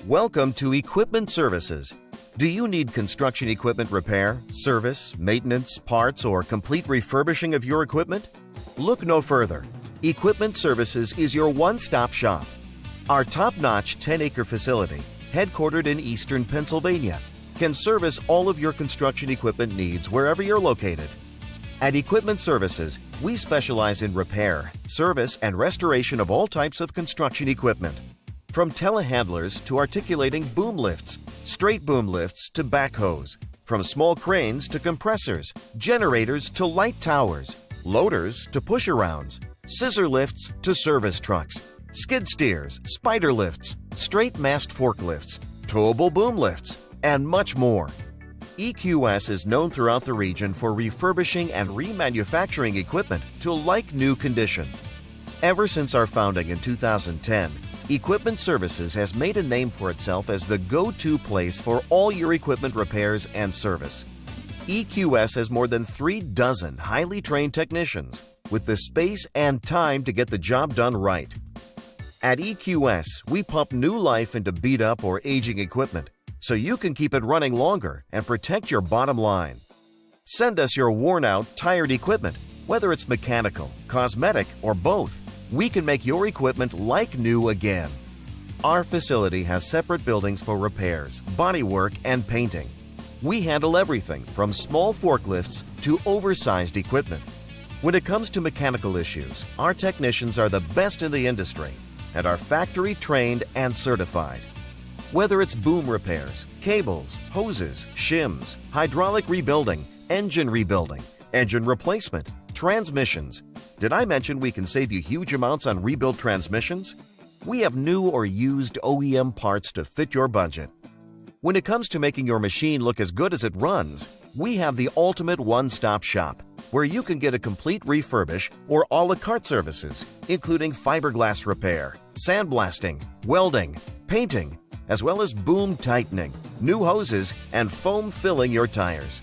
Welcome to Equipment Services. Do you need construction equipment repair, service, maintenance, parts, or complete refurbishing of your equipment? Look no further. Equipment Services is your one-stop shop. Our top-notch 10-acre facility, headquartered in eastern Pennsylvania, can service all of your construction equipment needs wherever you're located. At Equipment Services, we specialize in repair, service, and restoration of all types of construction equipment. From telehandlers to articulating boom lifts, straight boom lifts to backhoes, from small cranes to compressors, generators to light towers, loaders to push-arounds, scissor lifts to service trucks, skid steers, spider lifts, straight mast forklifts, towable boom lifts, and much more. EQS is known throughout the region for refurbishing and remanufacturing equipment to like-new condition. Ever since our founding in 2010, Equipment Services has made a name for itself as the go-to place for all your equipment repairs and service. EQS has more than 36 highly trained technicians with the space and time to get the job done right. At EQS, we pump new life into beat-up or aging equipment so you can keep it running longer and protect your bottom line. Send us your worn-out, tired equipment, whether it's mechanical, cosmetic, or both. We can make your equipment like new again. Our facility has separate buildings for repairs, bodywork, and painting. We handle everything from small forklifts to oversized equipment. When it comes to mechanical issues, our technicians are the best in the industry and are factory trained and certified. Whether it's boom repairs, cables, hoses, shims, hydraulic rebuilding, engine replacement, transmissions. Did I mention we can save you huge amounts on rebuild transmissions? We have new or used OEM parts to fit your budget. When it comes to making your machine look as good as it runs, we have the ultimate one-stop shop where you can get a complete refurbish or a la carte services, including fiberglass repair, sandblasting, welding, painting, as well as boom tightening, new hoses, and foam filling your tires.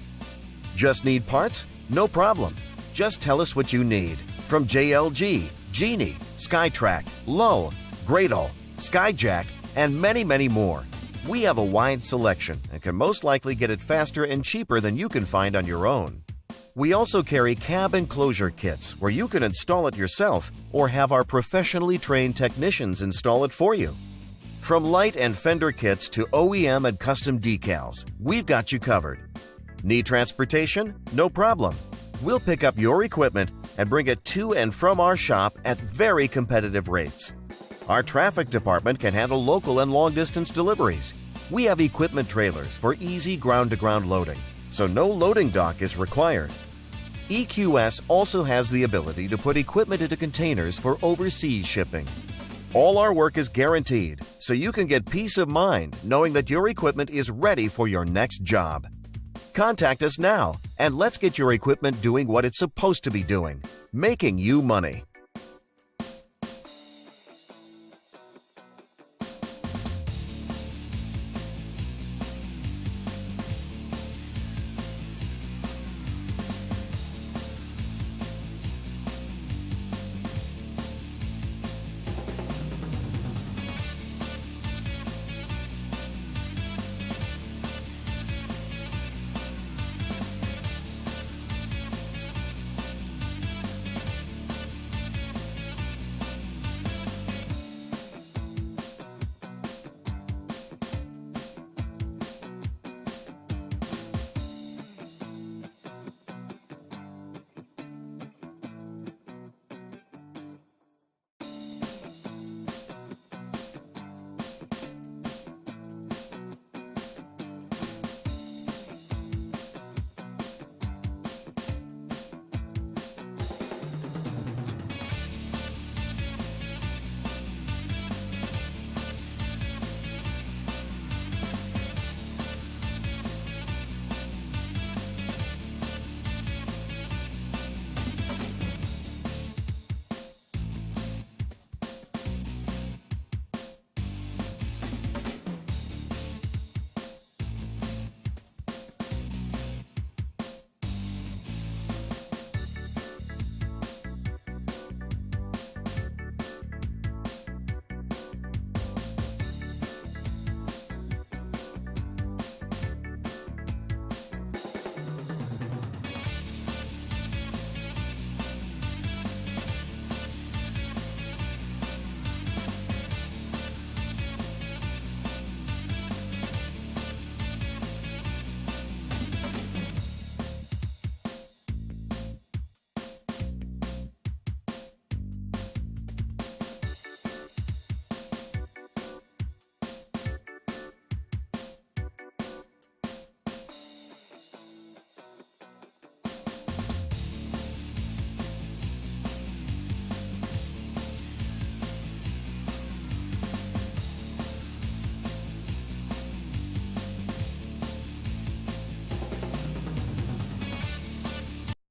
Just need parts? No problem. Just tell us what you need. From JLG, Genie, SkyTrack, Lull, Gradle, Skyjack, and many, many more. We have a wide selection and can most likely get it faster and cheaper than you can find on your own. We also carry cab enclosure kits where you can install it yourself or have our professionally trained technicians install it for you. From light and fender kits to OEM and custom decals, we've got you covered. Need transportation? No problem. We'll pick up your equipment and bring it to and from our shop at very competitive rates. Our traffic department can handle local and long-distance deliveries. We have equipment trailers for easy ground-to-ground loading, so no loading dock is required. EQS also has the ability to put equipment into containers for overseas shipping. All our work is guaranteed, so you can get peace of mind knowing that your equipment is ready for your next job. Contact us now and let's get your equipment doing what it's supposed to be doing, making you money.